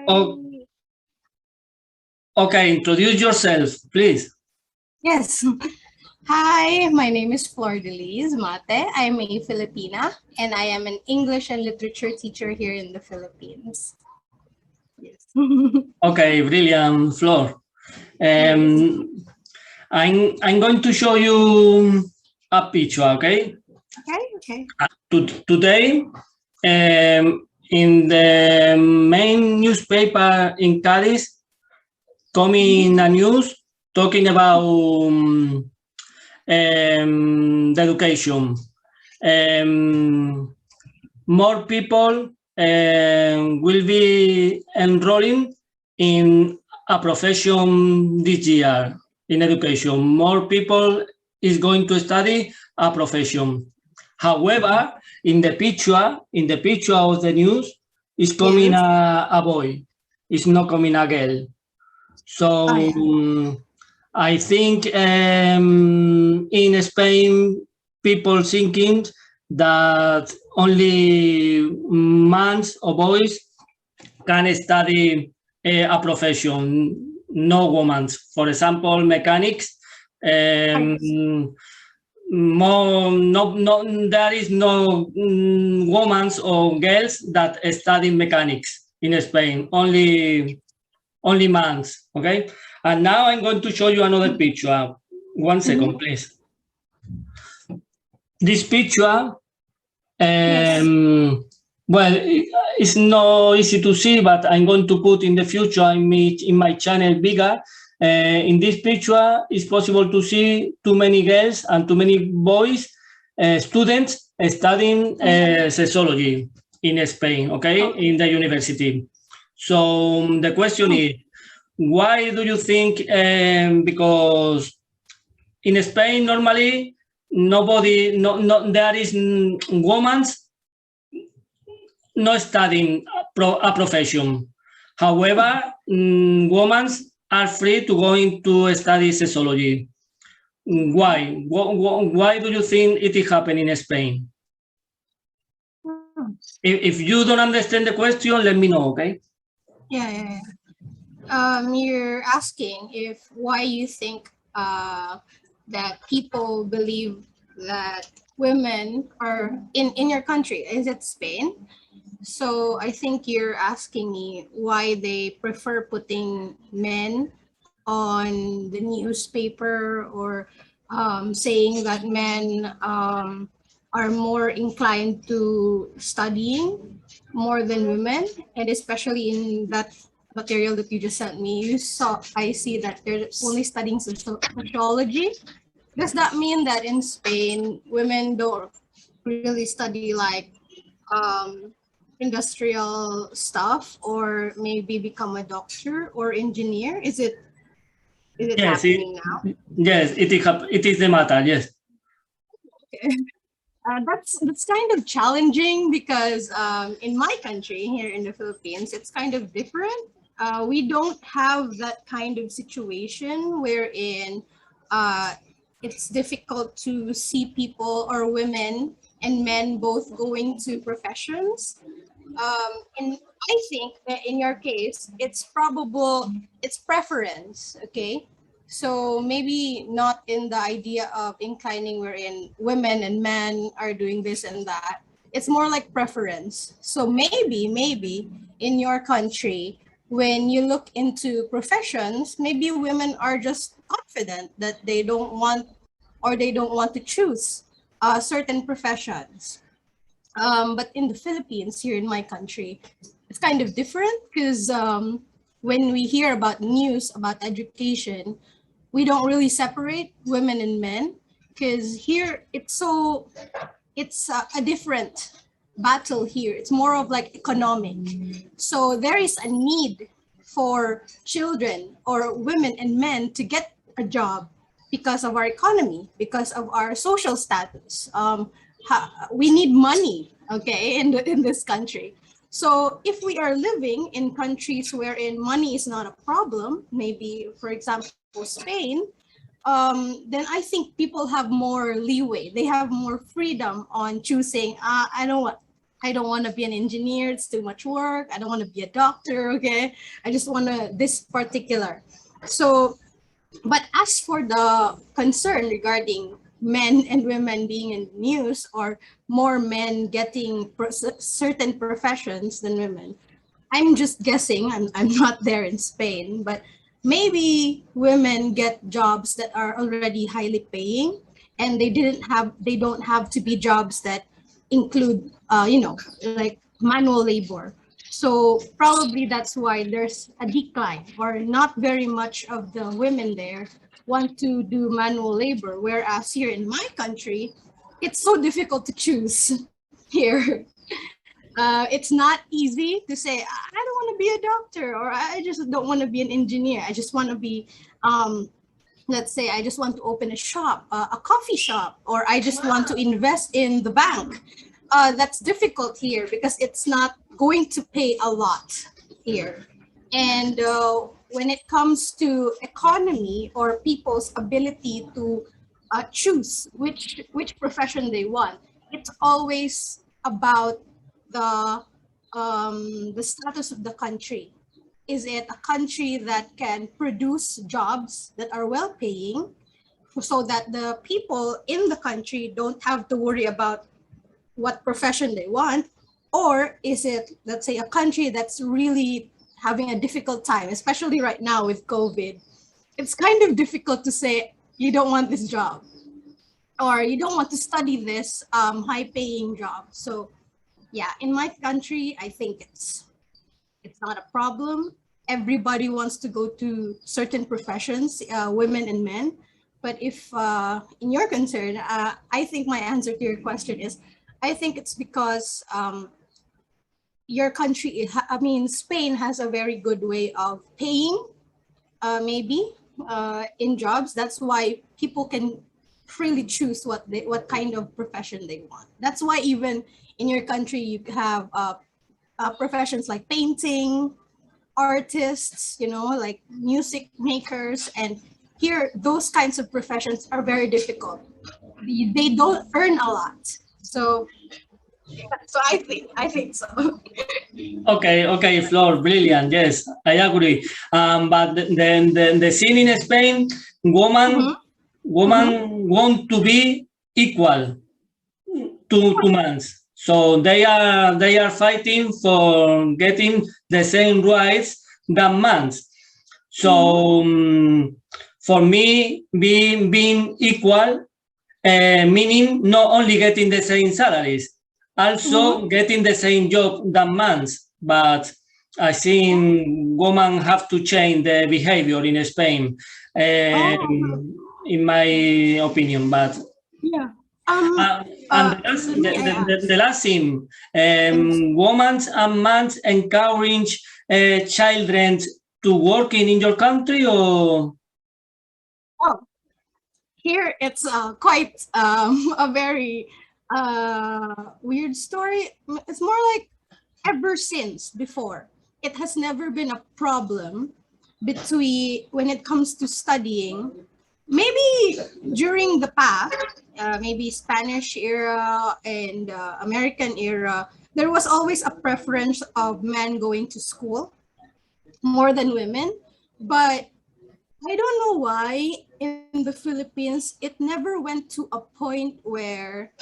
Oh, okay, introduce yourself, please. Yes. Hi, my name is Flor Mate. I'm a Filipina and I am an English and literature teacher here in the Philippines. Yes. Okay, brilliant, Flor. I'm going to show you a picture, okay? Okay. Today, in the main newspaper in Cadiz, coming a news talking about the education. More people will be enrolling in a profession this year in education. More people is going to study a profession. However, in the picture of the news, is coming a boy. It's not coming a girl. So I think in Spain, people thinking that only men or boys can study a profession, no women. For example, mechanics. There is no women or girls that study mechanics in Spain. Only men. Okay. And now I'm going to show you another picture. 1 second, please. This picture, well, it's not easy to see, but I'm going to put in the future in my channel bigger. In this picture, it's possible to see too many girls and too many boys, students studying sociology in Spain, okay, in the university. So the question is, why do you think? Because in Spain, normally, there is women not studying a profession. However, women are free to go into study sociology. Why? Why do you think it is happening in Spain? If you don't understand the question, let me know, okay? Yeah. You're asking if why you think that people believe that women are in your country. Is it Spain? So I think you're asking me why they prefer putting men on the newspaper or saying that men are more inclined to studying more than women, and especially in that material that you just sent me, I see that they're only studying sociology. Does that mean that in Spain women don't really study like industrial stuff or maybe become a doctor or engineer? Is it Yes, happening now? Yes, it is the matter. Yes. Okay. That's kind of challenging because in my country here in the Philippines, it's kind of different. We don't have that kind of situation wherein it's difficult to see people or women and men both going to professions. And I think that in your case, it's preference, okay? So maybe not in the idea of inclining wherein women and men are doing this and that. It's more like preference. So maybe in your country, when you look into professions, maybe women are just confident that they don't want to choose certain professions. But in the Philippines, here in my country, it's kind of different because when we hear about news about education, we don't really separate women and men because here it's a different battle here. It's more of like economic. So there is a need for children or women and men to get a job because of our economy, because of our social status. We need money, okay, in this country. So if we are living in countries wherein money is not a problem, maybe for example Spain, then I think people have more leeway. They have more freedom on choosing. I don't want. I don't want to be an engineer. It's too much work. I don't want to be a doctor. Okay. I just want to this particular. So, but as for the concern regarding men and women being in the news or more men getting certain professions than women, I'm just guessing. I'm not there in Spain, but maybe women get jobs that are already highly paying, and they don't have to be jobs that include like manual labor. So probably that's why there's a decline, or not very much of the women there want to do manual labor, whereas here in my country it's so difficult to choose here. It's not easy to say I don't want to be a doctor, or I just don't want to be an engineer. I just want to be, let's say, I just want to open a shop, a coffee shop, or I just want to invest in the bank. That's difficult here because it's not going to pay a lot here. And when it comes to economy or people's ability to choose which profession they want, it's always about the status of the country. Is it a country that can produce jobs that are well paying, so that the people in the country don't have to worry about what profession they want? Or is it, let's say, a country that's really having a difficult time, especially right now with COVID? It's kind of difficult to say you don't want this job, or you don't want to study this high paying job. So yeah, in my country, I think it's not a problem. Everybody wants to go to certain professions, women and men. But if in your concern, I think my answer to your question is, I think it's because your country, I mean, Spain has a very good way of paying, maybe in jobs. That's why people can freely choose what kind of profession they want. That's why even in your country you have professions like painting, artists, like music makers, and here those kinds of professions are very difficult. They don't earn a lot. So I think so. Okay, Flor, brilliant. Yes, I agree. But then the scene in Spain, women want to be equal to men. So they are fighting for getting the same rights than men. So for me, being equal, meaning not only getting the same salaries, also getting the same job than men. But I think women have to change the behavior in Spain, in my opinion. But yeah. and the last thing, women and men encourage children to working in your country, or? Oh, here it's quite a very weird story. It's more like ever since before, it has never been a problem between when it comes to studying. Maybe during the past, maybe Spanish era and American era, there was always a preference of men going to school more than women. But I don't know why in the Philippines it never went to a point where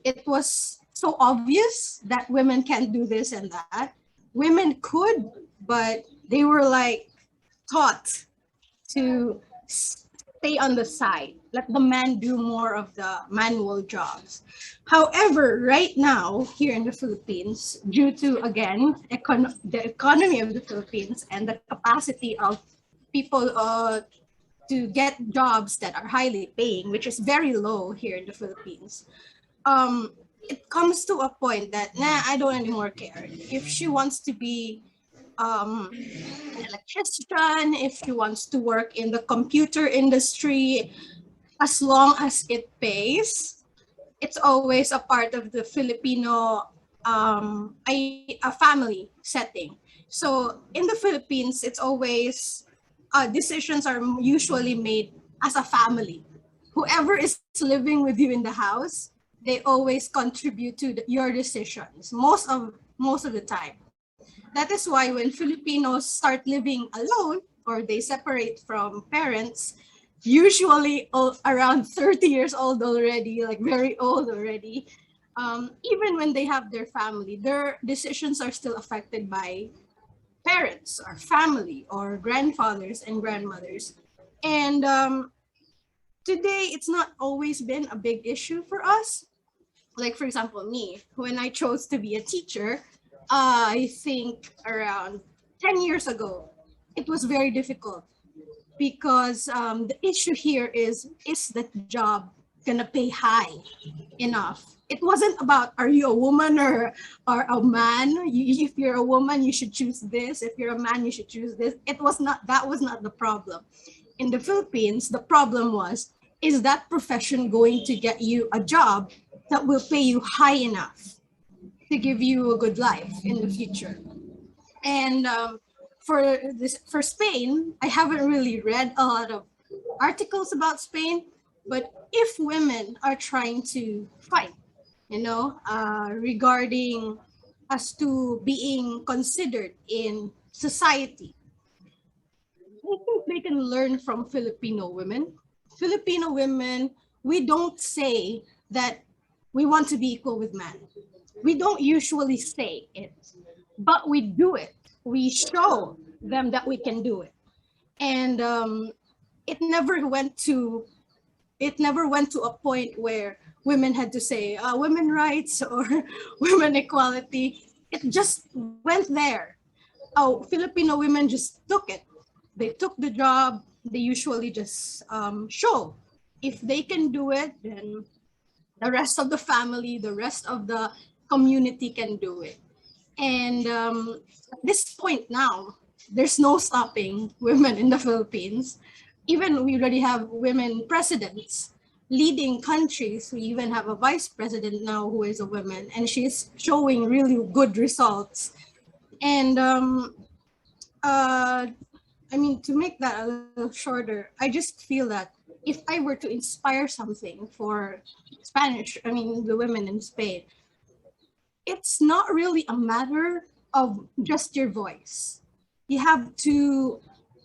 it was so obvious that women can't do this and that. Women could, but they were like taught to stay on the side, let the man do more of the manual jobs. However, right now here in the Philippines, due to again the economy of the Philippines and the capacity of people to get jobs that are highly paying, which is very low here in the Philippines, it comes to a point that I don't anymore care if she wants to be an electrician, if she wants to work in the computer industry, as long as it pays. It's always a part of the Filipino a family setting. So in the Philippines, it's always decisions are usually made as a family. Whoever is living with you in the house, they always contribute to your decisions most of the time. That is why when Filipinos start living alone or they separate from parents, usually around 30 years old already, like very old already, even when they have their family, their decisions are still affected by parents or family or grandfathers and grandmothers. And today, it's not always been a big issue for us. Like, for example, me, when I chose to be a teacher, I think around 10 years ago, it was very difficult because the issue here is the job gonna pay high enough? It wasn't about are you a woman or a man? If you're a woman, you should choose this. If you're a man, you should choose this. It was not that was not the problem. In the Philippines, the problem was, is that profession going to get you a job that will pay you high enough to give you a good life in the future? And for Spain, I haven't really read a lot of articles about Spain, but if women are trying to fight, regarding as to being considered in society, I think they can learn from Filipino women. Filipino women, we don't say that we want to be equal with men. We don't usually say it, but we do it. We show them that we can do it. And it never went to a point where women had to say women rights or women equality. It just went there. Oh, Filipino women just took it. They took the job. They usually just show if they can do it, then the rest of the family, the rest of the community can do it. And at this point now, there's no stopping women in the Philippines. Even we already have women presidents leading countries. We even have a vice president now who is a woman, and she's showing really good results. And to make that a little shorter, I just feel that if I were to inspire something for the women in Spain, it's not really a matter of just your voice. You have to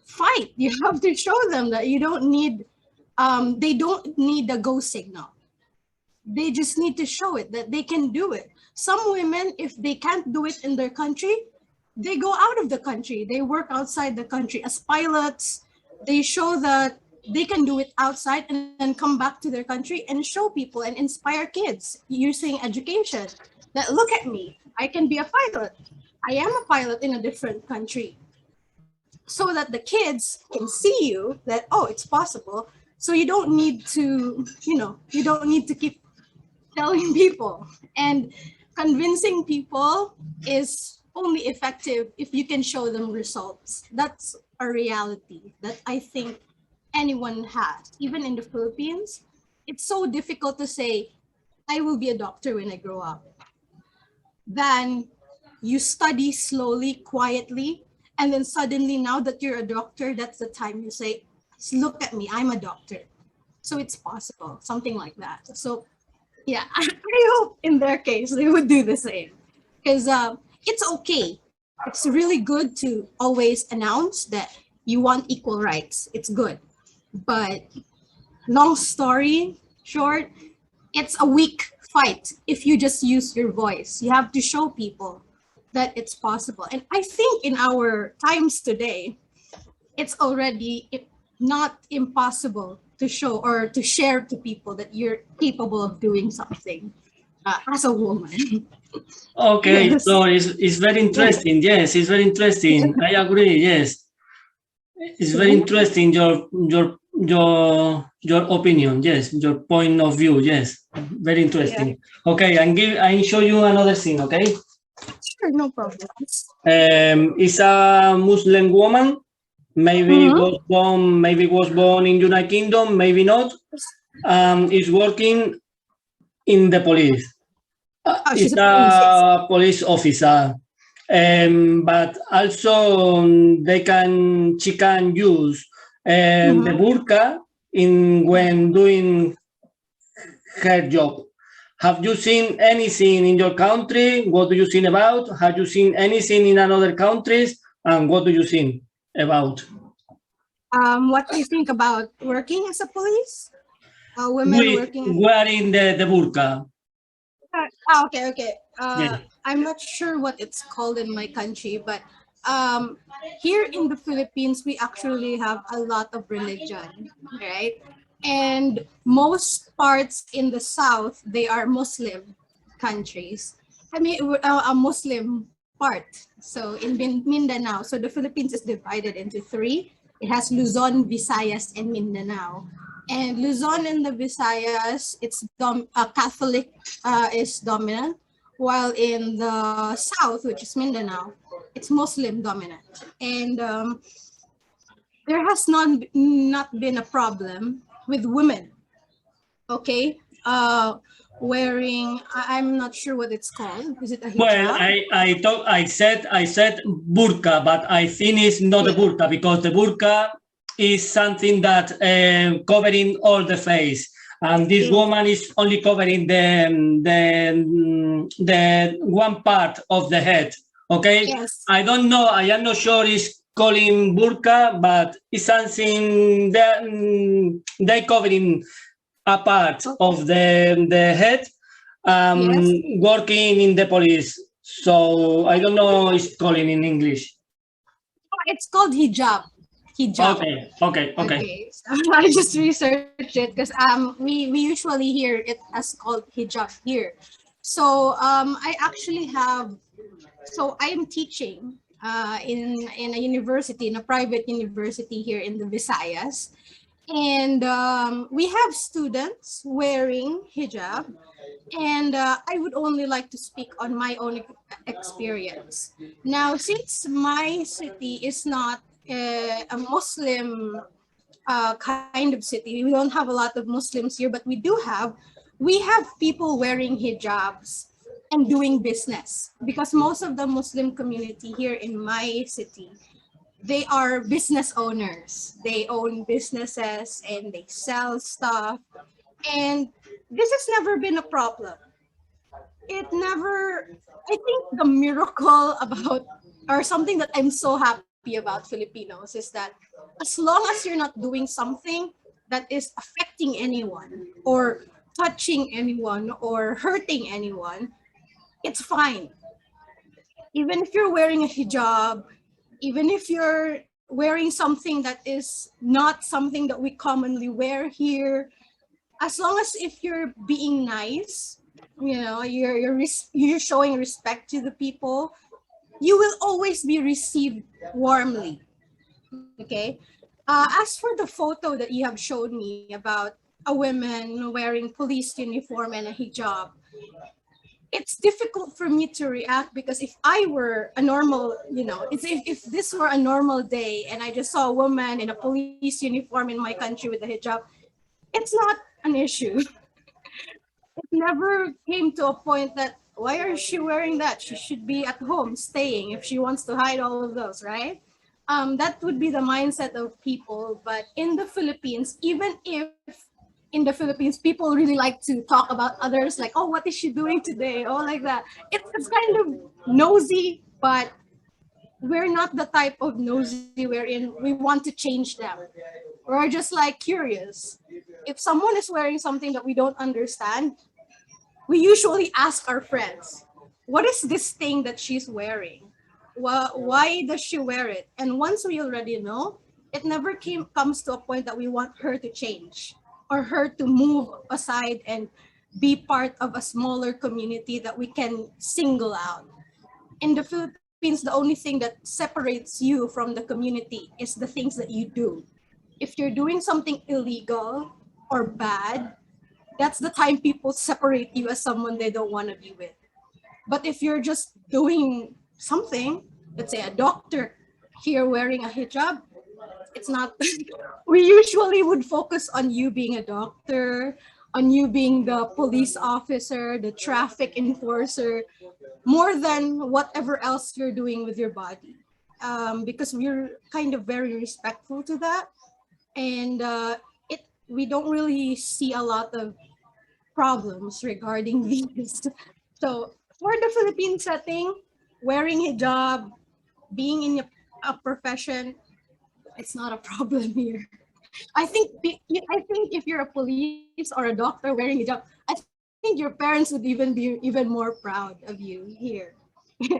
fight. You have to show them that you don't need, they don't need a go signal. They just need to show it that they can do it. Some women, if they can't do it in their country, they go out of the country. They work outside the country as pilots. They show that they can do it outside and then come back to their country and show people and inspire kids using education. That look at me, I can be a pilot. I am a pilot in a different country. So that the kids can see you that, oh, it's possible. So you don't need to, you don't need to keep telling people. And convincing people is only effective if you can show them results. That's a reality that I think anyone has, even in the Philippines. It's so difficult to say, I will be a doctor when I grow up. Then you study slowly, quietly, and then suddenly now that you're a doctor, that's the time you say, look at me, I'm a doctor. So it's possible, something like that. So yeah, I hope in their case, they would do the same. Because it's okay. It's really good to always announce that you want equal rights. It's good. But long story short, it's a weak fight if you just use your voice. You have to show people that it's possible. And I think in our times today, it's already not impossible to show or to share to people that you're capable of doing something as a woman. Okay, Yes. so it's very interesting. Yes, it's very interesting. I agree. Yes, it's very interesting. Your opinion. Yes, your point of view. Yes, very interesting. Okay, I show you another thing. Okay. Sure, no problem. It's a Muslim woman. Maybe was born in United Kingdom. Maybe not. Is working in the police. She's a police officer, but also she can use the burqa when doing her job. Have you seen anything in your country? What do you think about? Have you seen anything in another countries? And what do you think about? What do you think about working as a police? Women With working. wearing the burqa. Okay. Yeah. I'm not sure what it's called in my country, but here in the Philippines, we actually have a lot of religion, right? And most parts in the south, they are Muslim countries. I mean, a Muslim part. So in Mindanao, so the Philippines is divided into three. It has Luzon, Visayas, and Mindanao. And Luzon and the Visayas, it's Catholic is dominant, while in the south, which is Mindanao, it's Muslim dominant. And there has not been a problem with women, okay? Wearing, I'm not sure what it's called. Is it a Well, hijab? I said burqa, but I think it's not a burqa because the burqa is something that covering all the face, and this woman is only covering the one part of the head. Okay, Yes. I don't know. I am not sure it's calling burqa, but it's something that they covering a part of the head. Yes. Working in the police. So I don't know it's calling in English. It's called hijab. Hijab. Okay. So I just researched it because we usually hear it as called hijab here. So I actually have, so I am teaching in a university, in a private university here in the Visayas. And we have students wearing hijab, and I would only like to speak on my own experience. Now, since my city is not a Muslim kind of city, we don't have a lot of Muslims here, but we have people wearing hijabs and doing business, because most of the Muslim community here in my city, they are business owners. They own businesses and they sell stuff. And this has never been a problem. It never, I think the miracle about, or something that I'm so happy about Filipinos is that as long as you're not doing something that is affecting anyone or touching anyone or hurting anyone, it's fine. Even if you're wearing a hijab, even if you're wearing something that is not something that we commonly wear here, as long as if you're being nice, you know, you're showing respect to the people, you will always be received warmly. Okay. As for the photo that you have showed me about a woman wearing police uniform and a hijab, it's difficult for me to react, because if I were a normal, if this were a normal day and I just saw a woman in a police uniform in my country with a hijab, it's not an issue. It never came to a point that, why is she wearing that? She should be at home staying if she wants to hide all of those, right? That would be the mindset of people. But in the Philippines, even if in the Philippines people really like to talk about others, like, oh, what is she doing today? Oh, like that. It's kind of nosy, but we're not the type of nosy wherein we want to change them. We're just like curious. If someone is wearing something that we don't understand, we usually ask our friends, what is this thing that she's wearing? Why does she wear it? And once we already know, it never comes to a point that we want her to change or her to move aside and be part of a smaller community that we can single out. In the Philippines, the only thing that separates you from the community is the things that you do. If you're doing something illegal or bad, that's the time people separate you as someone they don't want to be with. But if you're just doing something, let's say a doctor here wearing a hijab, it's not, we usually would focus on you being a doctor, on you being the police officer, the traffic enforcer, more than whatever else you're doing with your body. Because we're kind of very respectful to that. And we don't really see a lot of problems regarding these. So for the Philippine setting, wearing hijab, being in a profession, it's not a problem here. I think if you're a police or a doctor wearing hijab, I think your parents would even be even more proud of you here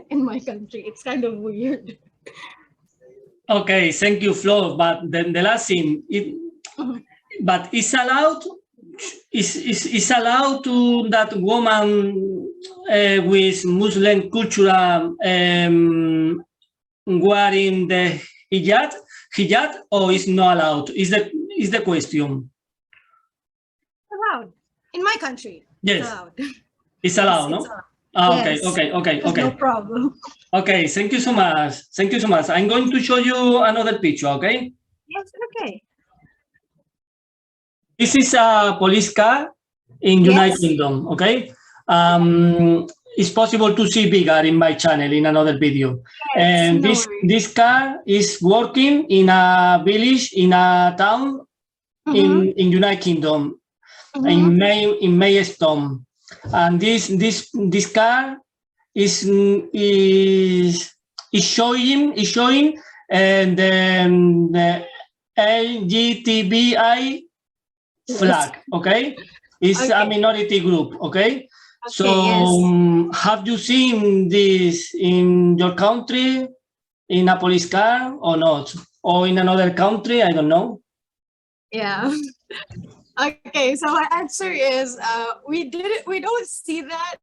in my country. It's kind of weird. Okay, thank you, Flor. But then the last thing, but it's allowed. Is allowed to that woman with Muslim culture wearing the hijab, or is not allowed? Is the question? Allowed in my country. Yes, It's allowed. it's allowed, Yes, no? it's allowed. Okay, Yes. okay. No problem. Okay, thank you so much. Thank you so much. I'm going to show you another picture, okay? Yes, okay. This is a police car in United Kingdom, okay? It's possible to see bigger in my channel in another video. Yes, And no this car is working in a village, in a town in United Kingdom, in Maidstone. And this car is showing and the LGTBI flag, okay? It's a minority group, okay? So have you seen this in your country, in a police car or not? Or in another country, I don't know. Yeah. Okay, so my answer is we don't see that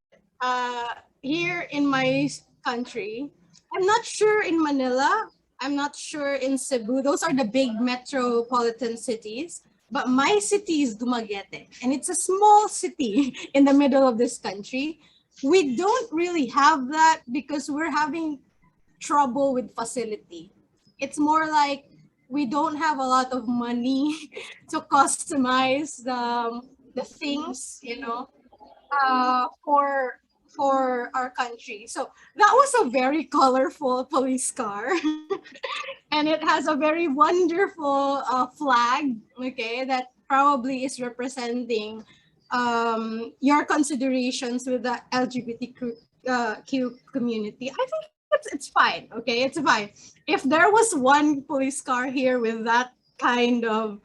here in my country. I'm not sure in Manila. I'm not sure in Cebu. Those are the big metropolitan cities. But my city is Dumaguete, and it's a small city in the middle of this country. We don't really have that because we're having trouble with facility. It's more like we don't have a lot of money to customize the things, for our country. So that was a very colorful police car. And it has a very wonderful flag, okay, that probably is representing your considerations with the LGBTQ community. I think it's fine, okay, it's fine. If there was one police car here with that kind of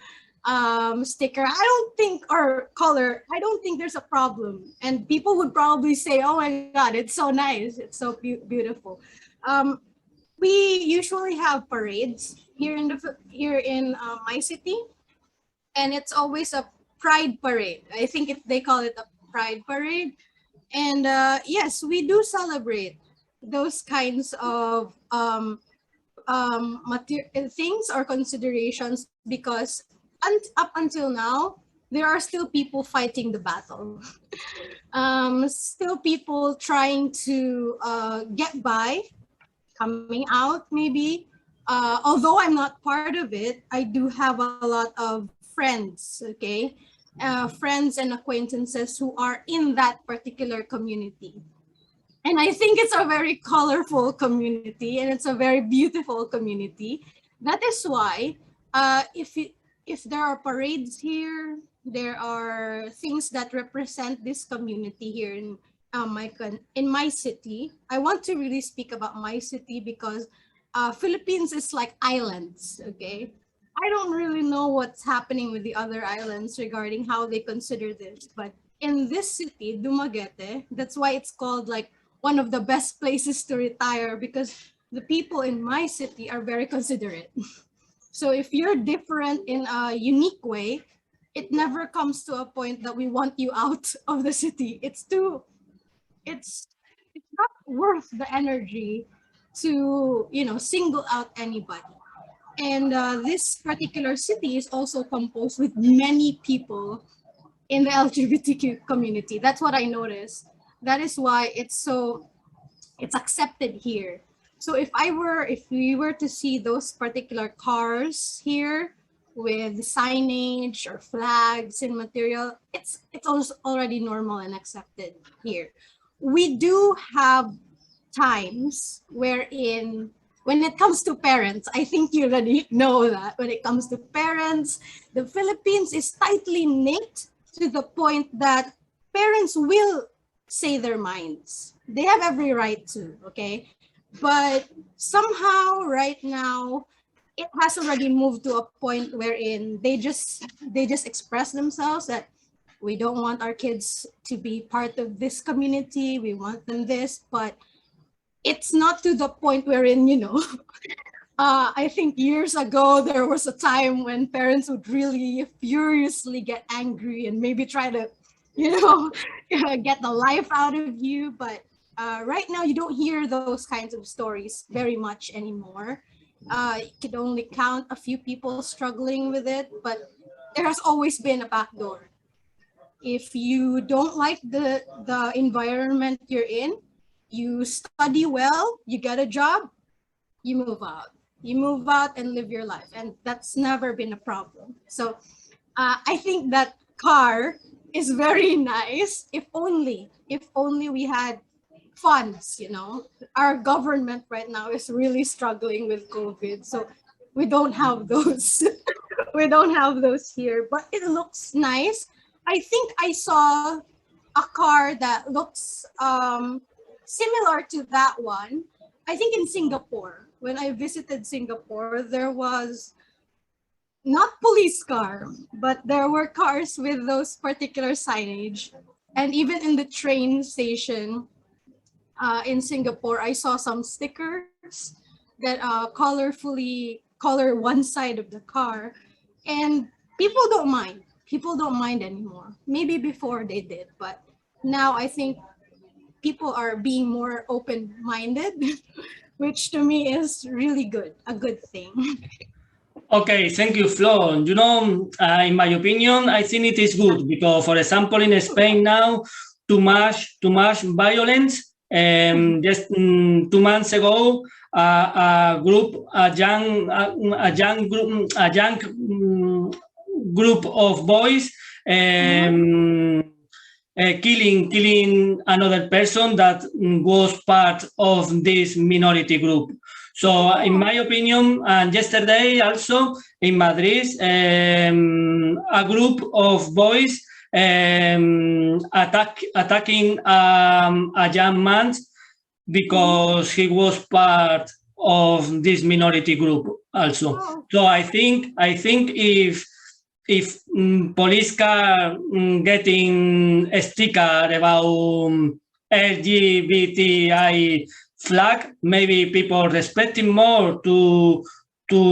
sticker, I don't think, or color, I don't think there's a problem. And people would probably say, oh my God, it's so nice, it's so beautiful. We usually have parades here in my city, and it's always a pride parade. I think they call it a pride parade. And yes, we do celebrate those kinds of things or considerations because up until now, there are still people fighting the battle. Still people trying to get by, coming out maybe. Although I'm not part of it, I do have a lot of friends, okay? Friends and acquaintances who are in that particular community. And I think it's a very colorful community and it's a very beautiful community. That is why if there are parades here, there are things that represent this community here in my city. I want to really speak about my city because Philippines is like islands, okay? I don't really know what's happening with the other islands regarding how they consider this, but in this city, Dumaguete, that's why it's called like one of the best places to retire because the people in my city are very considerate. So if you're different in a unique way, it never comes to a point that we want you out of the city. It's not worth the energy to, single out anybody. And this particular city is also composed with many people in the LGBTQ community. That's what I noticed. That is why it's accepted here. So if we were to see those particular cars here with signage or flags and material, it's also already normal and accepted here. We do have times wherein when it comes to parents, I think you already know that when it comes to parents, the Philippines is tightly knit to the point that parents will say their minds. They have every right to, okay? But somehow right now, it has already moved to a point wherein they just express themselves that we don't want our kids to be part of this community. We want them this, but it's not to the point wherein, you know, I think years ago, there was a time when parents would really furiously get angry and maybe try to, you know, get the life out of you. But right now, you don't hear those kinds of stories very much anymore. You could only count a few people struggling with it, but there has always been a backdoor. If you don't like the environment you're in, you study well, you get a job, you move out. You move out and live your life, and that's never been a problem. So I think that car is very nice. If only we had funds, you know. Our government right now is really struggling with COVID, so we don't have those. We don't have those here, but it looks nice. I think I saw a car that looks similar to that one. I think in Singapore. When I visited Singapore, there was not police car, but there were cars with those particular signage. And even in the train station in Singapore, I saw some stickers that color one side of the car. And people don't mind. People don't mind anymore. Maybe before they did, but now I think people are being more open-minded, which to me is really good, a good thing. Okay, thank you, Flor. You know, in my opinion, I think it is good because, for example, in Spain now, too much violence. Just 2 months ago, a young group of boys killing another person that was part of this minority group. So in my opinion, and yesterday also in Madrid, a group of boys attacking a young man because he was part of this minority group also. So I think if police car getting a sticker about LGBTI flag, maybe people respecting more to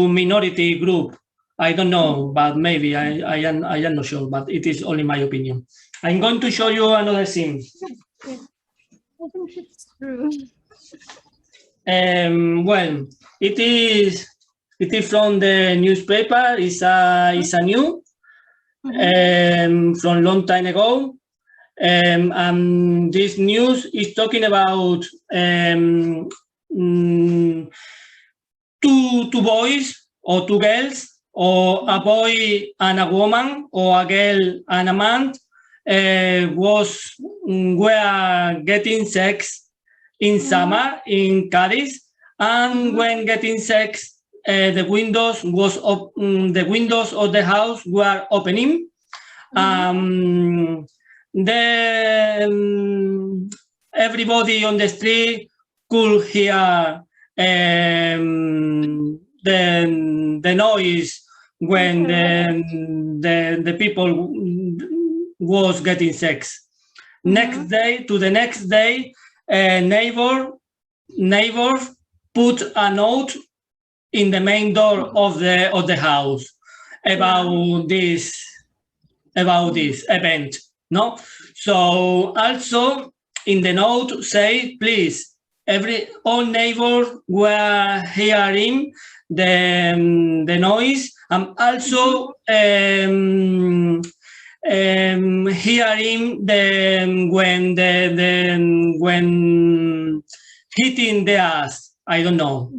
minority group. I don't know, but maybe I am not sure, but it is only my opinion. I'm going to show you another thing. I think it's true. Well, it is from the newspaper. It's a new from long time ago. And this news is talking about two boys or two girls, or a boy and a woman, or a girl and a man were getting sex in summer in Cádiz, and when getting sex, the windows of the house were opening. Then everybody on the street could hear the noise when the people was getting sex. Next day, neighbors put a note in the main door of the house about this event. No, so also in the note say, please, all neighbors were hearing the noise, and also hearing when hitting the ass. I don't know.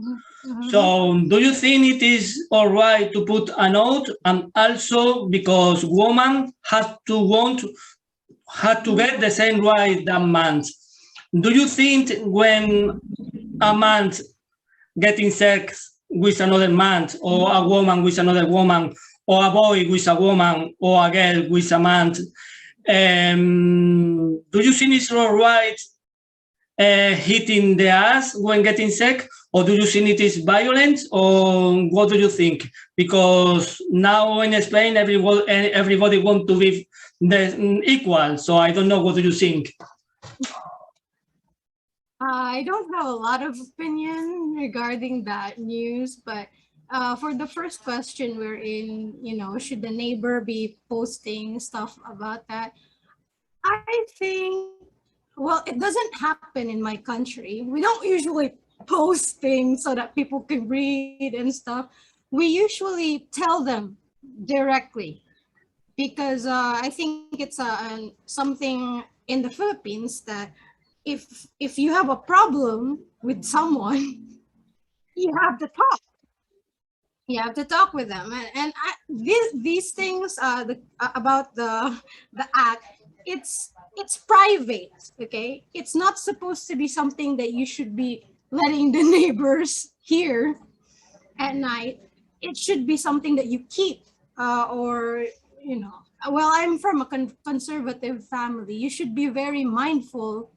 So do you think it is all right to put a note, and also because women had to get the same right than men? Do you think when a man getting sex with another man, or a woman with another woman, or a boy with a woman, or a girl with a man, Do you think it's all right hitting the ass when getting sick, or do you think it is violent, or what do you think? Because now in Spain, everybody wants to be equal, so I don't know, what do you think? I don't have a lot of opinion regarding that news, but for the first question, wherein, should the neighbor be posting stuff about that? I think, well, it doesn't happen in my country. We don't usually post things so that people can read and stuff. We usually tell them directly, because I think it's something in the Philippines that if you have a problem with someone, you have to talk. You have to talk with them, and these things about the act. It's private, okay? It's not supposed to be something that you should be letting the neighbors hear at night. It should be something that you keep, or well, I'm from a conservative family. You should be very mindful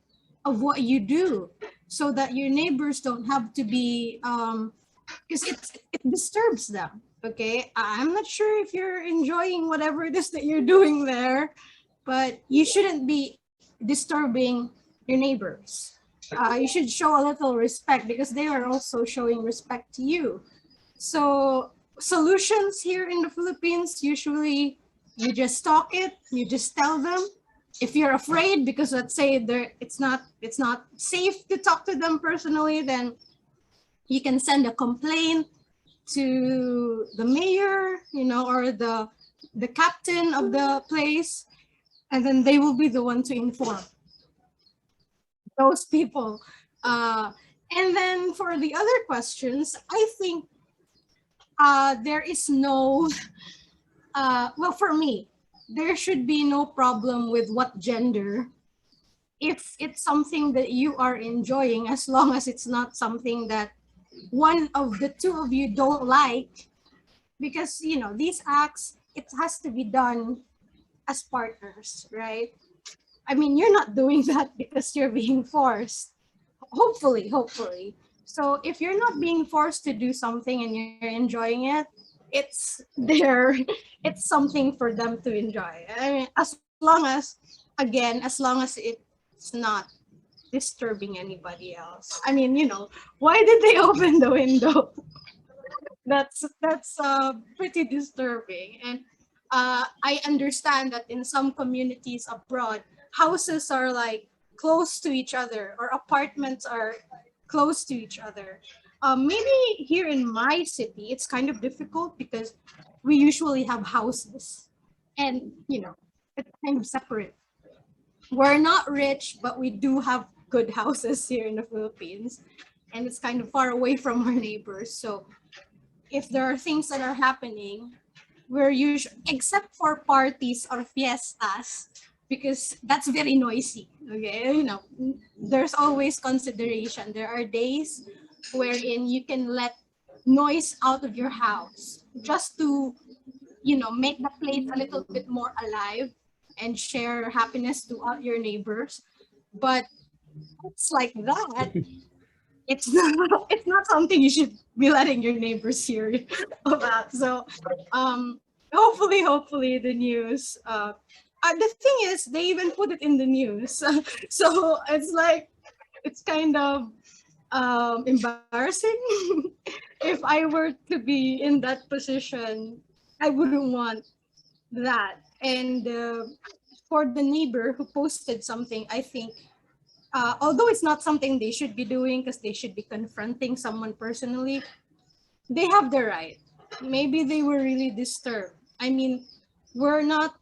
of what you do, so that your neighbors don't have to be, because it disturbs them. Okay, I'm not sure if you're enjoying whatever it is that you're doing there, but you shouldn't be disturbing your neighbors. You should show a little respect, because they are also showing respect to you. So solutions here in the Philippines, usually you just talk it, you just tell them. If you're afraid, because let's say it's not safe to talk to them personally, then you can send a complaint to the mayor, or the captain of the place, and then they will be the one to inform those people. And then for the other questions, I think there is no, well, for me, there should be no problem with what gender, if it's something that you are enjoying, as long as it's not something that one of the two of you don't like. Because these acts, it has to be done as partners, right? I mean, you're not doing that because you're being forced. Hopefully. So if you're not being forced to do something and you're enjoying it, it's there. It's something for them to enjoy. I mean, as long as it's not disturbing anybody else. I mean, why did they open the window? That's pretty disturbing. And I understand that in some communities abroad, houses are like close to each other, or apartments are close to each other. Maybe here in my city, it's kind of difficult because we usually have houses, and it's kind of separate. We're not rich, but we do have good houses here in the Philippines, and it's kind of far away from our neighbors. So if there are things that are happening, we're usually, except for parties or fiestas, because that's very noisy. Okay, there's always consideration. There are days wherein you can let noise out of your house just to, make the place a little bit more alive and share happiness to all your neighbors. But it's like that. It's not something you should be letting your neighbors hear about. So hopefully the news, the thing is, they even put it in the news. So it's like, it's kind of embarrassing. If I were to be in that position, I wouldn't want that. And for the neighbor who posted something, I think, although it's not something they should be doing, because they should be confronting someone personally, they have the right. Maybe they were really disturbed. I mean, we're not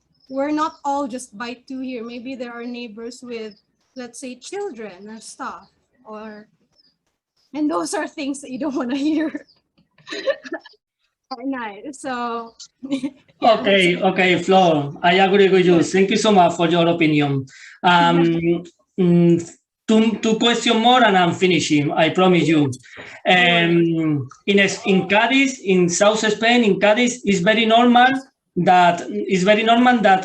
all just by two here. Maybe there are neighbors with, let's say, children or stuff, and those are things that you don't want to hear at night. So yeah, Okay, Flor, I agree with you. Thank you so much for your opinion. Two questions more and I'm finishing, I promise you. In Cádiz, in South Spain, in Cádiz, it's very normal that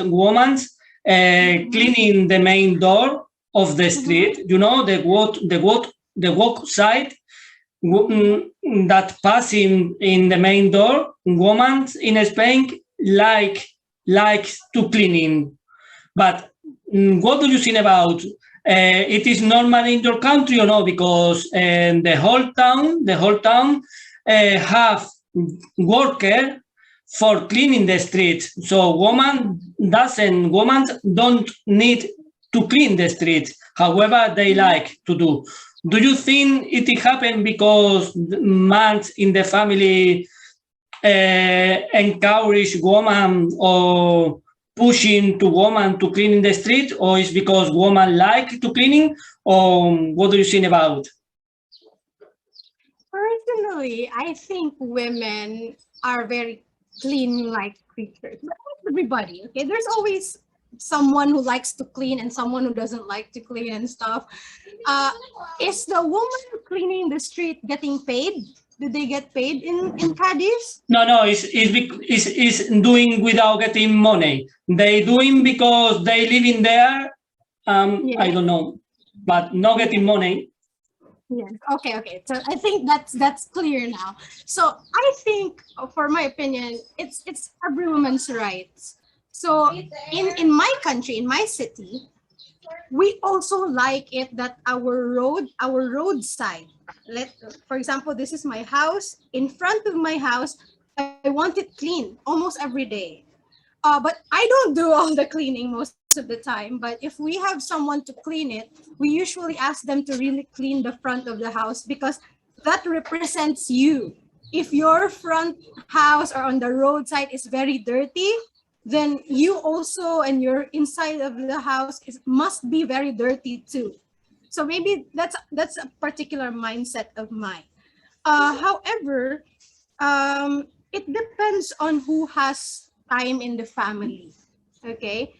women cleaning the main door of the street. You know, the walk side that passing in the main door. Women in Spain like to cleaning. But what do you think about? It is normal in your country or no? Because the whole town have worker for cleaning the streets. So women don't need to clean the streets. However, they like to do. Do you think it happened because men in the family encourage women or pushing to women to clean in the street, or is because women like to cleaning, or what do you think about? Personally, I think women are very clean-like creatures. But not everybody, okay? There's always someone who likes to clean and someone who doesn't like to clean and stuff. Is the woman cleaning the street getting paid? Do they get paid in Cadiz? No, it's doing without getting money. They doing because they live in there. I don't know, but not getting money. Yes. Okay. So I think that's clear now. So I think, for my opinion, it's every woman's rights. So in my country, in my city, we also like it that our roadside. For example, this is my house. In front of my house, I want it clean almost every day. But I don't do all the cleaning most of the time. But if we have someone to clean it, we usually ask them to really clean the front of the house because that represents you. If your front house or on the roadside is very dirty, then you also and your inside of the house must be very dirty too. So maybe that's a particular mindset of mine. However, it depends on who has time in the family. Okay.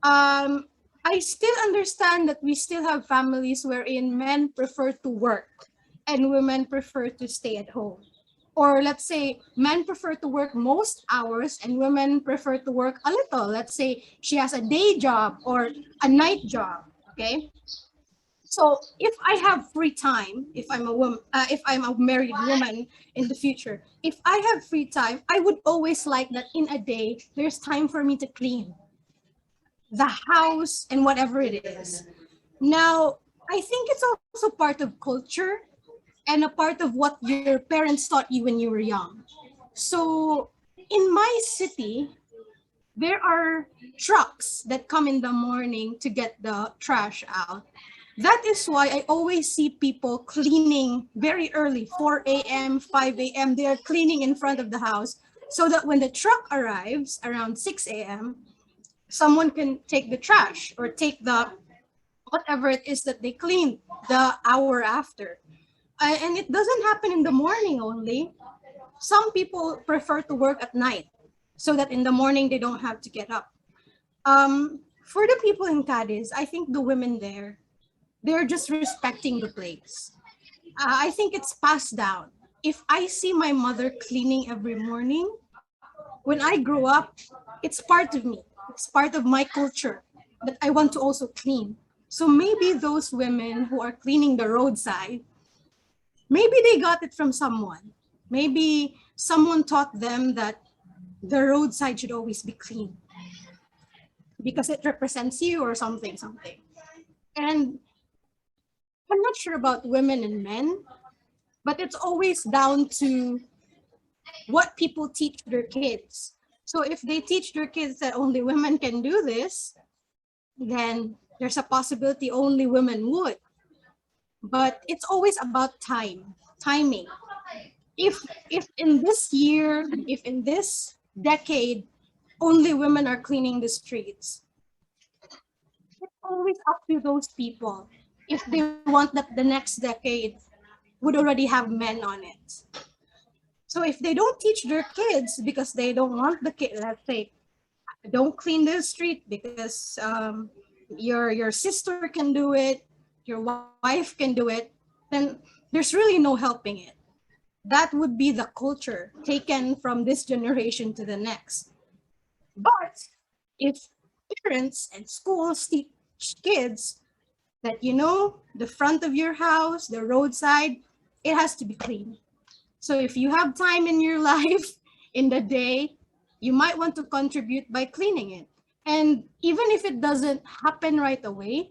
I still understand that we still have families wherein men prefer to work and women prefer to stay at home. Or let's say men prefer to work most hours and women prefer to work a little. Let's say she has a day job or a night job. Okay. So if I have free time, if I'm a woman, if I'm a married woman in the future, if I have free time, I would always like that in a day, there's time for me to clean the house and whatever it is. Now, I think it's also part of culture and a part of what your parents taught you when you were young. So in my city, there are trucks that come in the morning to get the trash out. That is why I always see people cleaning very early, 4 a.m., 5 a.m. They are cleaning in front of the house so that when the truck arrives around 6 a.m., someone can take the trash or take the whatever it is that they cleaned the hour after. And it doesn't happen in the morning only. Some people prefer to work at night so that in the morning they don't have to get up. For the people in Cadiz, I think the women there, they're just respecting the place. I think it's passed down. If I see my mother cleaning every morning, when I grow up, it's part of me. It's part of my culture that I want to also clean. So maybe those women who are cleaning the roadside, maybe they got it from someone. Maybe someone taught them that the roadside should always be clean because it represents you or something. And I'm not sure about women and men, but it's always down to what people teach their kids. So if they teach their kids that only women can do this, then there's a possibility only women would. But it's always about timing. If in this year, if in this decade, only women are cleaning the streets, it's always up to those people if they want that the next decade would already have men on it. So if they don't teach their kids because they don't want the kid, let's say, don't clean the street because your sister can do it, your wife can do it, then there's really no helping it. That would be the culture taken from this generation to the next. But if parents and schools teach kids that, you know, the front of your house, the roadside, it has to be clean. So if you have time in your life in the day, you might want to contribute by cleaning it. And even if it doesn't happen right away,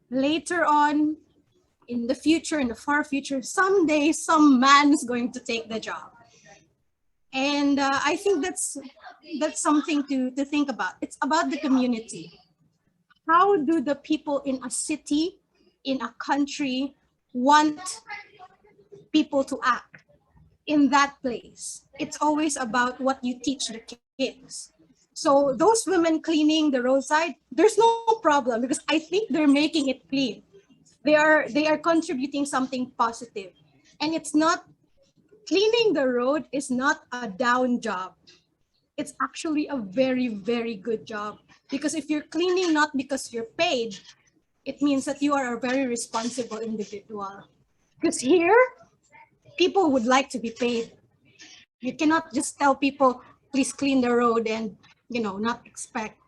later on in the future, in the far future, someday some man is going to take the job. And I think that's something to think about. It's about the community. How do the people in a city, in a country, want people to act in that place? It's always about what you teach the kids. So those women cleaning the roadside, there's no problem because I think they're making it clean. They are contributing something positive. And it's not, cleaning the road is not a down job. It's actually a very, very good job. Because if you're cleaning not because you're paid, it means that you are a very responsible individual. Because here, people would like to be paid. You cannot just tell people, please clean the road and, you know, not expect.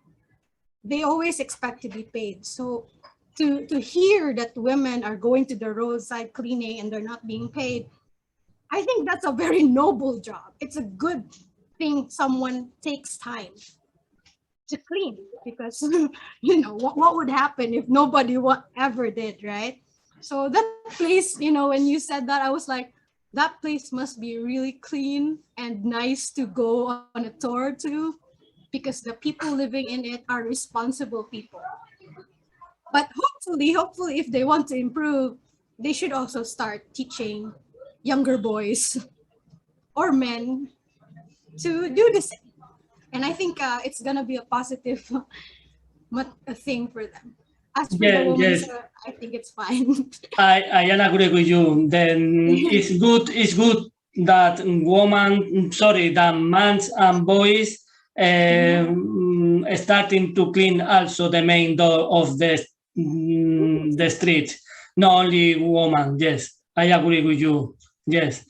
They always expect to be paid. So to hear that women are going to the roadside cleaning and they're not being paid, I think that's a very noble job. It's a good thing someone takes time to clean because, you know, what would happen if nobody ever did, right? So that place, you know, when you said that, I was like, that place must be really clean and nice to go on a tour to because the people living in it are responsible people. But hopefully, if they want to improve, they should also start teaching younger boys or men to do the same. And I think it's gonna be a positive thing for them. As for the women, Yes. I think it's fine. I agree with you. Then it's good that that mans and boys starting to clean also the main door of the street, not only woman. Yes, I agree with you. Yes.